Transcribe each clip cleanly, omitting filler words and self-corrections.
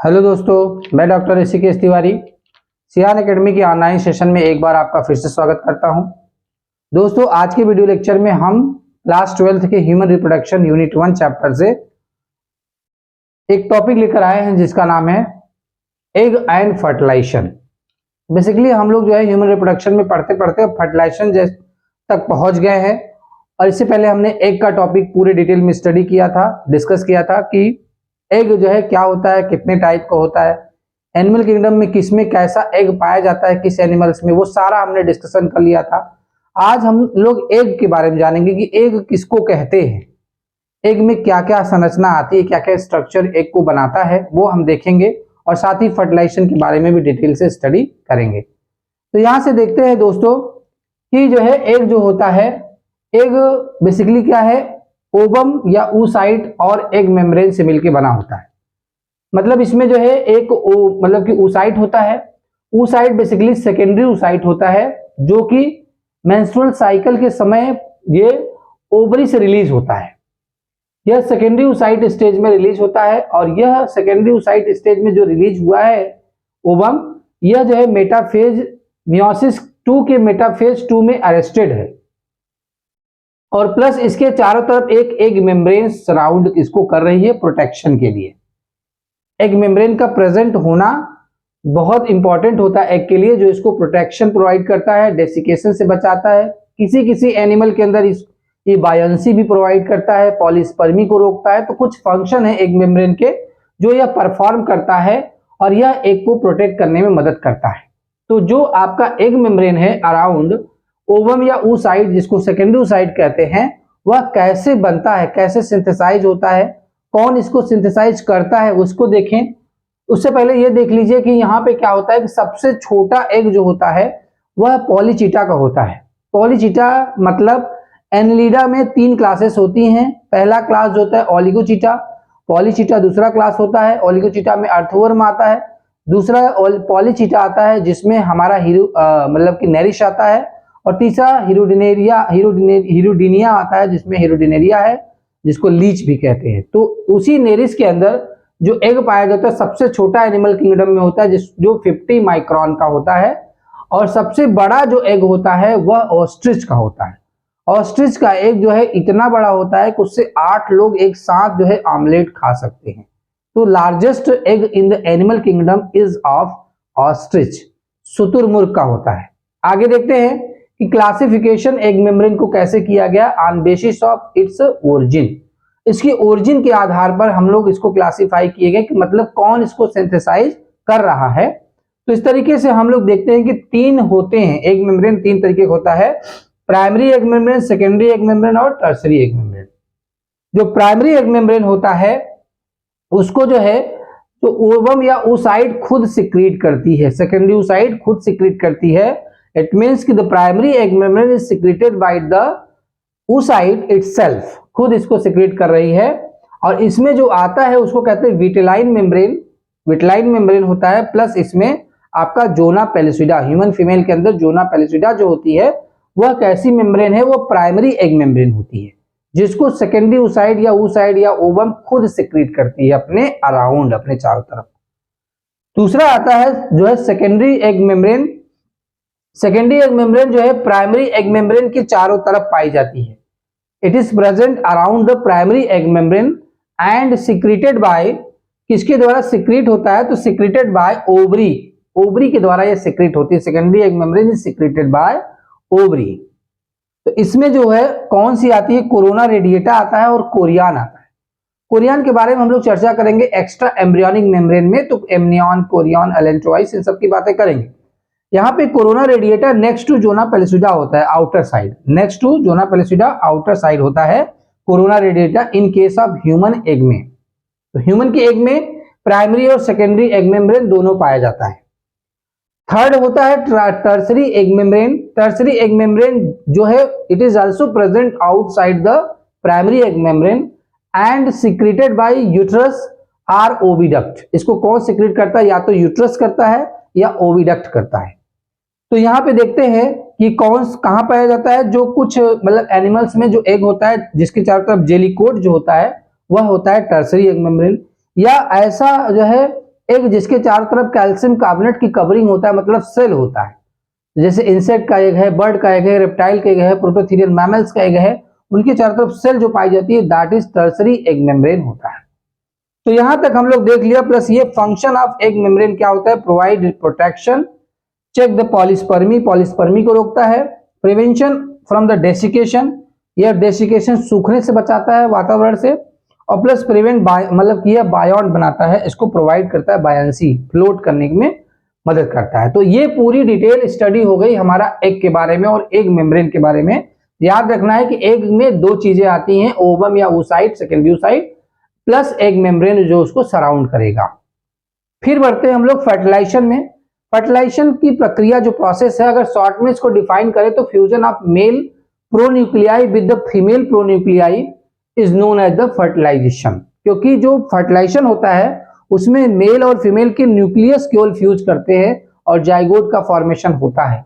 Hello दोस्तों, मैं doctor Rishikesh Tiwari सियान एकेडमी के ऑनलाइन सेशन में एक बार आपका फिर से स्वागत करता हूं। दोस्तों, आज के वीडियो लेक्चर में हम क्लास 12th के ह्यूमन रिप्रोडक्शन यूनिट 1 चैप्टर से एक टॉपिक लेकर आए हैं जिसका नाम है एग एंड फर्टिलाइजेशन। बेसिकली हम लोग जो है ह्यूमन रिप्रोडक्शन में पढ़ते पढ़ते फर्टिलाइजेशन तक पहुंच गए हैं और इससे पहले हमने एग का टॉपिक पूरे डिटेल में स्टडी किया था, डिस्कस किया था कि एग जो है क्या होता है, कितने टाइप का होता है, एनिमल किंगडम में किस में कैसा एग पाया जाता है, किस एनिमल्स में, वो सारा हमने डिस्कशन कर लिया था। आज हम लोग एग के बारे में जानेंगे कि एग किसको कहते हैं, एग में क्या क्या संरचना आती है, क्या क्या स्ट्रक्चर एग को बनाता है, वो हम देखेंगे और साथ ही फर्टिलाइजेशन के बारे में भी डिटेल से स्टडी करेंगे। तो यहां से देखते हैं दोस्तों कि जो है एग जो होता है, एग बेसिकली क्या है, ओवम या oocyte और एग मेम्ब्रेन से मिलकर बना होता है। मतलब इसमें जो है एक मतलब कि oocyte होता है। oocyte बेसिकली सेकेंडरी oocyte होता है जो कि मेंस्ट्रुअल साइकिल के समय ये ओवरी से रिलीज होता है। यह सेकेंडरी oocyte स्टेज में रिलीज होता है और यह सेकेंडरी oocyte स्टेज में जो रिलीज हुआ है ओवम, यह जो है मेटाफेज मियोसिस 2 के मेटाफेज 2 में अरेस्टेड है और प्लस इसके चारों तरफ एक एग मेम्ब्रेन सराउंड इसको कर रही है प्रोटेक्शन के लिए। एग मेम्ब्रेन का प्रेजेंट होना बहुत इंपॉर्टेंट होता है एग के लिए, जो इसको प्रोटेक्शन प्रोवाइड करता है, डेसिकेशन से बचाता है। किसी किसी एनिमल के अंदर ये बायंसी भी प्रोवाइड करता है, पॉलीस्पर्मी को रोकता है। तो कुछ फंक्शन है एग मेम्ब्रेन के जो यह परफॉर्म करता है और यह एग को प्रोटेक्ट करने में मदद करता है। तो जो आपका एग मेम्ब्रेन है अराउंड ओवम या oocyte, जिसको सेकेंडरी oocyte कहते हैं, वह कैसे बनता है, कैसे सिंथेसाइज होता है, कौन इसको सिंथेसाइज करता है, उसको देखें। उससे पहले यह देख लीजिए कि यहाँ पे क्या होता है कि सबसे छोटा एग जो होता है वह पॉलीचीटा का होता है। पॉलीचीटा मतलब एनलिडा में 3 क्लासेस होती हैं। पहला क्लास जो होता है ओलिगोचीटा, पॉलीचीटा दूसरा क्लास होता है। ओलिगोचीटा में अर्थवर्म आता है। दूसरा पॉलीचीटा आता है जिसमें हमारा मतलब कि नेरिश आता है और तीसरा हीरोडिनिया आता है जिसमें हीरोडिनेरिया है, जिसको लीच भी कहते हैं। तो उसी नेरिस के अंदर जो एग पाया जाता है सबसे छोटा एनिमल किंगडम में होता है जो 50 माइक्रोन का होता है और सबसे बड़ा जो एग होता है वह ऑस्ट्रिच का होता है। ऑस्ट्रिच का एग जो है इतना बड़ा होता है कि उससे 8 लोग एक साथ जो है ऑमलेट खा सकते हैं। तो largest egg in the animal kingdom is of ostrich, शुतुरमुर्ग का होता है। आगे देखते हैं कि क्लासिफिकेशन एग मेम्ब्रेन को कैसे किया गया on basis of its origin. इसकी ओरिजिन के आधार पर हम लोग इसको क्लासिफाई किए गए कि मतलब कौन इसको सिंथेसाइज कर रहा है। तो इस तरीके से हम लोग देखते हैं कि 3 होते हैं एग मेम्ब्रेन, 3 तरीके का होता है, primary egg membrane, secondary egg membrane और टर्सरी एग मेम्ब्रेन। जो प्राइमरी एग मेम्ब्रेन होता है उसको जो है तो ओवम या oocyte खुद सिक्रीट करती है, सेकेंडरी oocyte खुद सिक्रीट करती है। It means कि the primary egg membrane is secreted by the oocyte itself, खुद इसको सिक्रेट कर रही है। और इसमें जो आता है उसको कहते हैं विटेलाइन मेम्ब्रेन, विटेलाइन मेम्ब्रेन होता है। प्लस इसमें आपका जोना पेलिसिडा, ह्यूमन फीमेल के अंदर जोना पेलिसिडा जो होती है वह कैसी मेम्ब्रेन है, वो प्राइमरी एग मेम्ब्रेन होती है जिसको सेकेंडरी oocyte या ओवम खुद सिक्रेट करती है अपने अराउंड, अपने चारों तरफ। दूसरा आता है जो है secondary egg membrane. Secondary egg membrane जो है प्राइमरी एग मेम्ब्रेन के चारों तरफ पाई जाती है। It is present around the primary egg membrane and secreted bye, किसके द्वारा सिक्रेट होता है, तो सिक्रेटेड बाय ओवरी, ओवरी के द्वारा यह सिक्रेट होती है। Secondary egg membrane is secreted by ovary. तो इसमें जो है कौन सी आती है, कोरोना रेडिएटा आता है और कोरियन आता है। कोरियन के बारे में हम लोग चर्चा करेंगे एक्स्ट्रा एम्ब्रियोनिक मेम्ब्रेन में, तो एमनियन, कोरियन, एलेंट्रोइस, इन सब की बातें करेंगे। यहाँ पे corona radiata next to zona pellucida होता है, outer side, next to zona pellucida outer side होता है corona radiata in case of human egg में। तो ह्यूमन के एग में प्राइमरी और सेकेंडरी एग मेम्ब्रेन दोनों पाया जाता है। थर्ड होता है tertiary egg membrane. Tertiary egg membrane जो है it is also present outside the primary egg membrane and secreted by uterus or oviduct. इसको कौन सिक्रेट करता है, या तो यूट्रस करता है या ओविडक्ट करता है। तो यहाँ पे देखते हैं कि कहाँ पाया जाता है। जो कुछ मतलब एनिमल्स में जो एग होता है जिसके चारों तरफ जेली कोट जो होता है वह होता है टर्सरी एग मेम्ब्रेन, या ऐसा जो है एक जिसके चारों तरफ कैल्शियम कार्बोनेट की कवरिंग होता है, मतलब सेल होता है। जैसे इंसेक्ट का एग है, बर्ड का एग है, रेप्टाइल का एग है, प्रोटोथीरियन मैमल्स का एग है, उनके चारों तरफ सेल जो पाई जाती है that is tertiary egg membrane होता है। तो यहां तक हम लोग देख लिया। प्लस ये फंक्शन ऑफ एग मेम्ब्रेन क्या होता है, provide protection, check the polyspermy, polyspermy को रोकता है, प्रिवेंशन फ्रॉम द डेसिकेशन, यह डेसिकेशन सूखने से बचाता है वातावरण से, और प्लस प्रिवेंट मतलब कि यह बायोन बनाता है, इसको प्रोवाइड करता है बायंसी, फ्लोट करने में मदद करता है। तो ये पूरी डिटेल स्टडी हो गई हमारा एग के बारे में और एग मेम्ब्रेन के बारे में। याद रखना है कि एग में दो चीजें आती हैं, ओवम या oocyte, secondary oocyte, plus egg membrane जो उसको सराउंड करेगा। फिर बढ़ते हैं हम लोग फर्टिलाइजेशन में। फर्टिलाइजेशन की प्रक्रिया जो प्रोसेस है, अगर शॉर्ट में इसको डिफाइन करें तो fusion of male pronuclei with the female pronuclei is known as the fertilization. क्योंकि जो फर्टिलाइजेशन होता है उसमें मेल और फीमेल के न्यूक्लियस केवल फ्यूज करते हैं और जाइगोट का फॉर्मेशन होता है,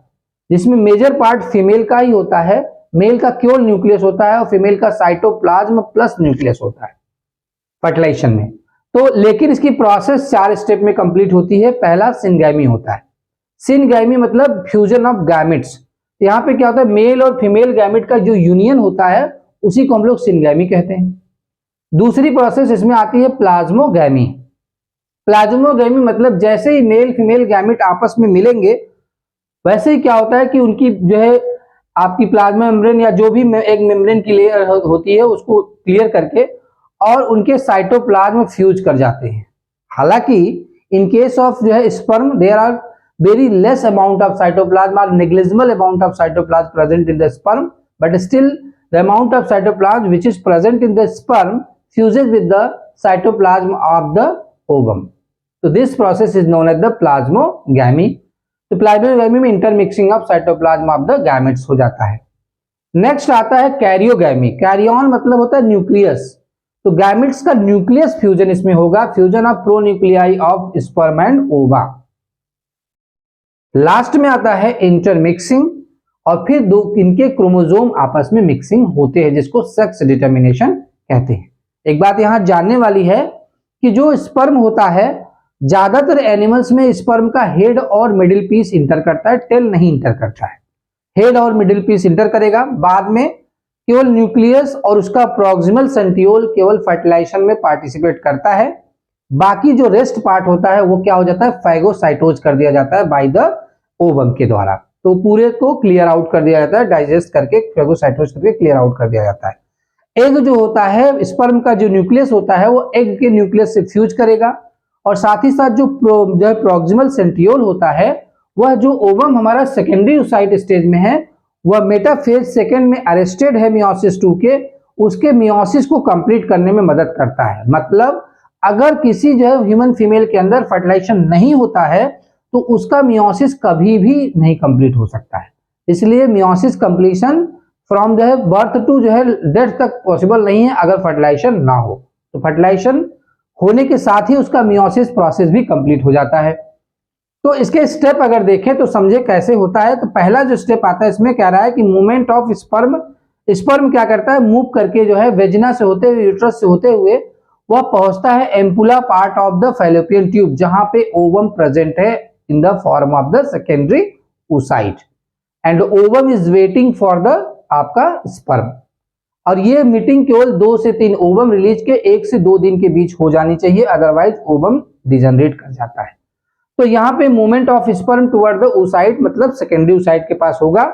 जिसमें मेजर पार्ट फीमेल का ही होता है। मेल का केवल न्यूक्लियस होता है और फीमेल का साइटोप्लाज्म प्लस न्यूक्लियस होता है फर्टिलाइजेशन में। तो लेकिन इसकी प्रोसेस 4 स्टेप में कंप्लीट होती है। पहला सिनगैमी होता है। सिनगैमी मतलब फ्यूजन ऑफ गैमेट्स। यहाँ पे क्या होता है, मेल और फीमेल गैमेट का जो यूनियन होता है उसी को हम लोग सिनगैमी कहते हैं। दूसरी प्रोसेस इसमें आती है प्लाज्मोगैमी। प्लाज्मोगैमी मतलब जैसे ही मेल फीमेल गैमेट आपस में मिलेंगे वैसे ही क्या होता है कि उनकी जो है आपकी प्लाज्मा मेम्ब्रेन या जो भी एक मेम्ब्रेन की लेयर होती है उसको क्लियर करके और उनके साइटोप्लाज्म फ्यूज कर जाते हैं। हालांकि इन केस ऑफ जो है sperm there are very less amount of cytoplasm और negligible amount of cytoplasm present in the sperm, but still the amount of cytoplasm which is present in the sperm fuses with the cytoplasm of the ovum. तो this process is known as the plasmogamy. तो plasmogamy में intermixing of cytoplasm of the gametes हो जाता है। Next आता है karyogamy. Carrion मतलब होता है न्यूक्लियस। तो गैमेट्स का न्यूक्लियस फ्यूजन इसमें होगा, fusion of pronuclei of sperm and ओवा। लास्ट में आता है इंटरमिक्सिंग और फिर दो इनके क्रोमोसोम आपस में मिक्सिंग होते हैं जिसको सेक्स डिटर्मिनेशन कहते हैं। एक बात यहां जानने वाली है कि जो स्पर्म होता है ज्यादातर एनिमल्स में स्पर्म का हेड और मिडिल पीस इंटर करता है, टेल नहीं इंटर करता है। हेड और मिडिल पीस इंटर करेगा, बाद में केवल न्यूक्लियस और उसका प्रॉक्सिमल सेंट्रियोल केवल फर्टिलाइजेशन में पार्टिसिपेट करता है। बाकी जो रेस्ट पार्ट होता है वो क्या हो जाता है, फैगोसाइटोज कर दिया जाता है बाय द ओवम के द्वारा। तो पूरे को क्लियर आउट कर दिया जाता है, डाइजेस्ट करके फैगोसाइटोज करके क्लियर आउट कर दिया जाता है। एग जो होता है, स्पर्म का जो न्यूक्लियस होता है वो एग के न्यूक्लियस से फ्यूज करेगा और साथ ही साथ जो प्रॉक्सिमल सेंट्रियोल होता है वह जो ओवम हमारा सेकेंडरी oocyte स्टेज में है वह मेटाफेज सेकेंड में अरेस्टेड है मियोसिस 2 के, उसके मियोसिस को कंप्लीट करने में मदद करता है। मतलब अगर किसी जो है ह्यूमन फीमेल के अंदर फर्टिलाइजेशन नहीं होता है तो उसका मियोसिस कभी भी नहीं कंप्लीट हो सकता है। इसलिए मियोसिस कंप्लीशन फ्रॉम जो है बर्थ टू जो है डेथ तक पॉसिबल नहीं है अगर फर्टिलाइजेशन ना हो। तो फर्टिलाइजेशन होने के साथ ही उसका मियोसिस प्रोसेस भी कंप्लीट हो जाता है। तो इसके स्टेप अगर देखें तो समझे कैसे होता है। तो पहला जो स्टेप आता है इसमें कह रहा है कि मूवमेंट ऑफ स्पर्म। स्पर्म क्या करता है, मूव करके जो है वेजिना से होते हुए यूट्रस से होते हुए वह पहुंचता है ampulla part of the fallopian tube जहां पे ओवम प्रेजेंट है in the form of the secondary oocyte and ovum is waiting for the आपका स्पर्म। और ये मीटिंग केवल 2 से 3 ओवम रिलीज के 1 से 2 दिन के बीच हो जानी चाहिए, अदरवाइज ओवम डिजनरेट कर जाता है। तो यहाँ पे movement of sperm toward the oocyte मतलब सेकेंडरी oocyte के पास होगा।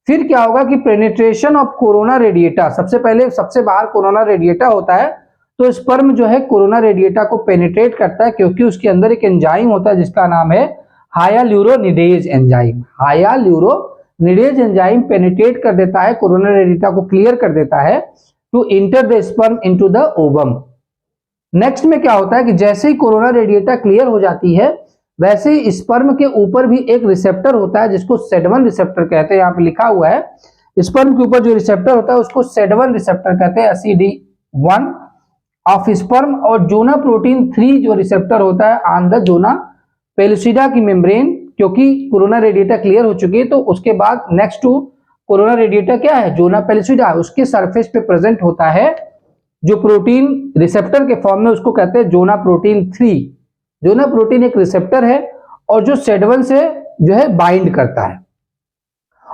फिर क्या होगा कि पेनिट्रेशन ऑफ कोरोना रेडिएटा, सबसे पहले सबसे बाहर कोरोना रेडिएटा होता है तो स्पर्म जो है कोरोना रेडिएटा को पेनिट्रेट करता है क्योंकि उसके अंदर एक एंजाइम होता है जिसका नाम है हायाल्यूरोनिडेज एंजाइम। हायाल्यूरोनिडेज एंजाइम पेनिट्रेट कर देता है, कोरोना रेडिएटा को क्लियर कर देता है to enter the sperm into the ovum. Next में क्या होता है कि जैसे ही कोरोना रेडिएटा क्लियर हो जाती है वैसे ही स्पर्म के ऊपर भी एक रिसेप्टर होता है जिसको सेड1 रिसेप्टर कहते हैं। यहाँ पे लिखा हुआ है स्पर्म के ऊपर जो रिसेप्टर होता है उसको सेड1 रिसेप्टर कहते हैं, SED1 ऑफ स्पर्म। और जोना प्रोटीन 3 जो रिसेप्टर होता है ऑन द जोना पेलुसिडा की मेम्ब्रेन, क्योंकि कोरोना रेडिएटा क्लियर हो चुकी है तो उसके बाद नेक्स्ट टू कोरोना रेडिएटा क्या है, जोना पेलुसिडा, उसके सरफेस पे प्रेजेंट होता है जो प्रोटीन रिसेप्टर के फॉर्म में, उसको कहते हैं जोना प्रोटीन 3 जोना प्रोटीन एक रिसेप्टर है और जो SED1 से जो है बाइंड करता है,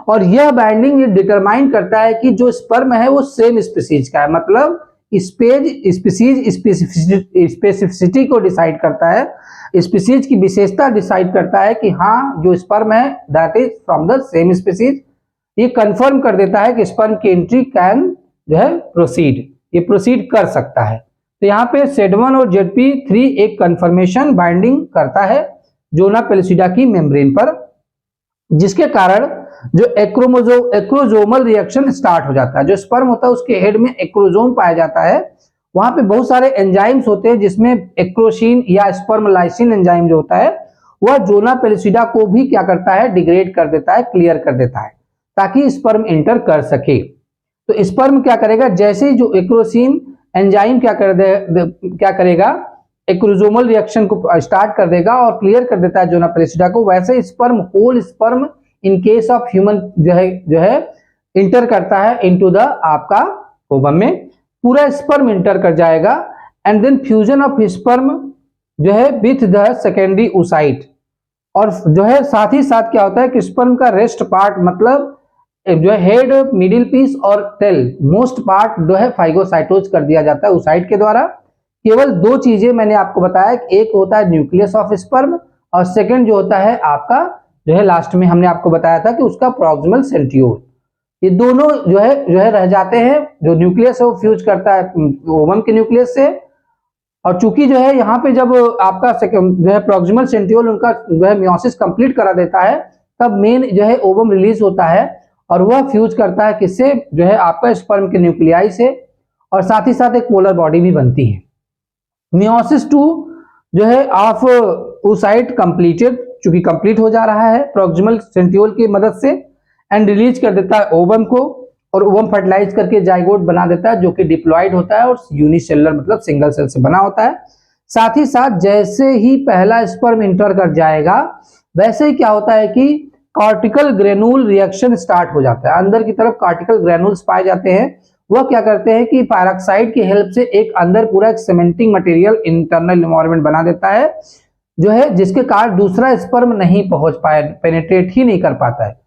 और यह बाइंडिंग ये डिटरमाइन करता है कि जो स्पर्म है वो सेम स्पीसीज का है, मतलब स्पेसिफिसिटी को डिसाइड करता है, स्पीसीज की विशेषता डिसाइड करता है कि हाँ जो स्पर्म है that is from the same species. ये कंफर्म कर देता है कि स्पर्म की एंट्री कैन जो है प्रोसीड, ये प्रोसीड कर सकता है। तो यहाँ पे SED1 और ZP3 एक कंफर्मेशन बाइंडिंग करता है जोना पेलिसिडा की मेम्ब्रेन पर, जिसके कारण जो एक्रोजोमल रिएक्शन स्टार्ट हो जाता है। जो स्पर्म होता है उसके हेड में एक्रोजोम पाया जाता है, वहां पे बहुत सारे एंजाइम्स होते हैं जिसमें एक्रोशीन या स्पर्म लाइसिन एंजाइम जो होता है वह जोना पेलिसिडा को भी क्या करता है, डिग्रेड कर देता है, क्लियर कर देता है, ताकि स्पर्म एंटर कर सके। तो स्पर्म क्या करेगा, जैसे ही जो एक्रोसीन एंजाइम क्या करेगा, एक्रोजोमल रिएक्शन को स्टार्ट कर देगा और क्लियर कर देता है जोना पेलिसिडा को, वैसे sperm whole sperm in case of human जो है इंटर करता है इनटू द आपका ओवम में, पूरा स्पर्म इंटर कर जाएगा and then fusion of sperm जो है विथ द सेकेंडरी oocyte, और जो है साथ ही साथ क्या होता है कि स्पर्म का रेस्ट पार्ट मतलब जो है हेड, मिडिल पीस और टेल मोस्ट पार्ट जो है फाइगोसाइटोज कर दिया जाता है oocyte के द्वारा। केवल दो चीजें मैंने आपको बताया, एक होता है न्यूक्लियस ऑफ स्पर्म और सेकंड जो होता है आपका जो है लास्ट में हमने आपको बताया था कि उसका प्रॉक्सिमल सेंट्रियोल। ये दोनों जो है रह जाते हैं। जो न्यूक्लियस है वो फ्यूज करता है ओवम के न्यूक्लियस से, और चूंकि जो है यहाँ पे जब आपका जो है प्रॉक्सिमल सेंट्रियोल उनका जो है मियोसिस कंप्लीट करा देता है, तब मेन जो है ओवम रिलीज होता है और वह फ्यूज करता है किससे, जो है आपका स्पर्म के न्यूक्लियाई से, और साथ ही साथ एक पोलर बॉडी भी बनती है। मियोसिस 2 जो है ऑफ oocyte कंप्लीटेड, चूंकि कंप्लीट हो जा रहा है प्रॉक्सिमल सेंट्रियोल की मदद से, एंड रिलीज कर देता है ओवम को, और ओवम फर्टिलाइज करके जाइगोट बना देता है जो कि डिप्लॉयड होता है और यूनिसेलुलर मतलब सिंगल सेल से बना होता है। साथ ही साथ जैसे ही पहला स्पर्म इंटर कर जाएगा वैसे ही क्या होता है कि कॉर्टिकल ग्रेनुल रिएक्शन स्टार्ट हो जाता है, अंदर की तरफ कॉर्टिकल ग्रेनुल्स पाए जाते हैं। वह क्या करते हैं कि पैराक्साइड की हेल्प से एक अंदर पूरा एक सीमेंटिंग मटेरियल इंटरनल एनवायरनमेंट बना देता है, जो है जिसके कारण दूसरा स्पर्म नहीं पहुंच पाए, पेनिट्रेट ही नहीं कर पाता है।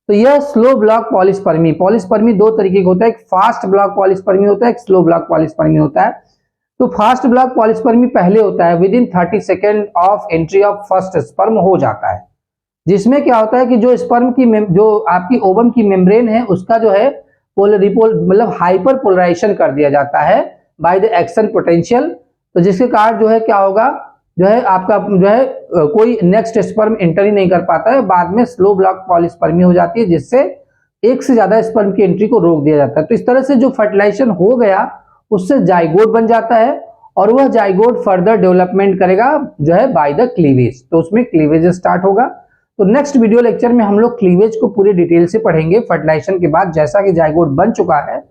तो यह स्लो ब्लॉक पॉलीस्पर्मी, पॉलीस्पर्मी दो तरीके का होता है, एक फास्ट ब्लॉक पॉलीस्पर्मी होता है, एक स्लो ब्लॉक पॉलीस्पर्मी होता है। तो फास्ट ब्लॉक पॉलीस्पर्मी पहले होता है, with in 30 second of entry of first sperm हो जाता है, जिसमें क्या होता है कि जो स्पर्म की जो आपकी ओवम की मेम्ब्रेन है उसका जो है मतलब हाइपर पोलराइजेशन कर दिया जाता है बाय द एक्शन पोटेंशियल। तो जिसके कारण जो है क्या होगा, जो है आपका जो है कोई नेक्स्ट स्पर्म एंटर ही नहीं कर पाता है, बाद में स्लो ब्लॉक पॉलीस्पर्मी हो जाती है जिससे एक से ज्यादा स्पर्म की एंट्री को रोक दिया जाता है। तो इस तरह से जो फर्टिलाइजेशन हो गया उससे जाइगोट बन जाता है, और वह जाइगोट फर्दर डेवलपमेंट करेगा जो है बाय द क्लीवेज, तो उसमें क्लीवेज स्टार्ट होगा। तो नेक्स्ट वीडियो लेक्चर में हम लोग क्लीवेज को पूरी डिटेल से पढ़ेंगे फर्टिलाइजेशन के बाद, जैसा कि जाइगोट बन चुका है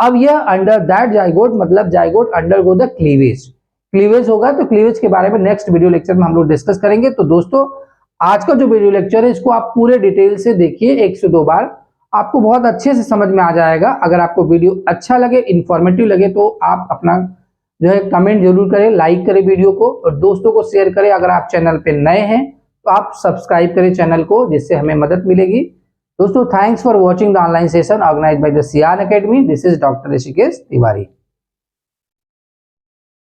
अब यह अंडर दैट जाइगोट मतलब जाइगोट अंडरगो द क्लीवेज होगा। तो क्लीवेज के बारे में नेक्स्ट वीडियो लेक्चर में हम लोग डिस्कस करेंगे। तो दोस्तों आज का जो वीडियो लेक्चर है इसको आप पूरे डिटेल से देखिए 1 से 2 बार, आपको बहुत अच्छे से समझ में आ जाएगा। अगर आपको वीडियो अच्छा लगे, इंफॉर्मेटिव लगे तो आप अपना जो है कमेंट जरूर करें, लाइक करें वीडियो को, और दोस्तों को शेयर करें। अगर आप चैनल पे नए हैं तो आप सब्सक्राइब करें चैनल को, जिससे हमें मदद मिलेगी। दोस्तों thanks for watching the online session organised by the Cyan Academy. This is doctor Rishikesh Tiwari.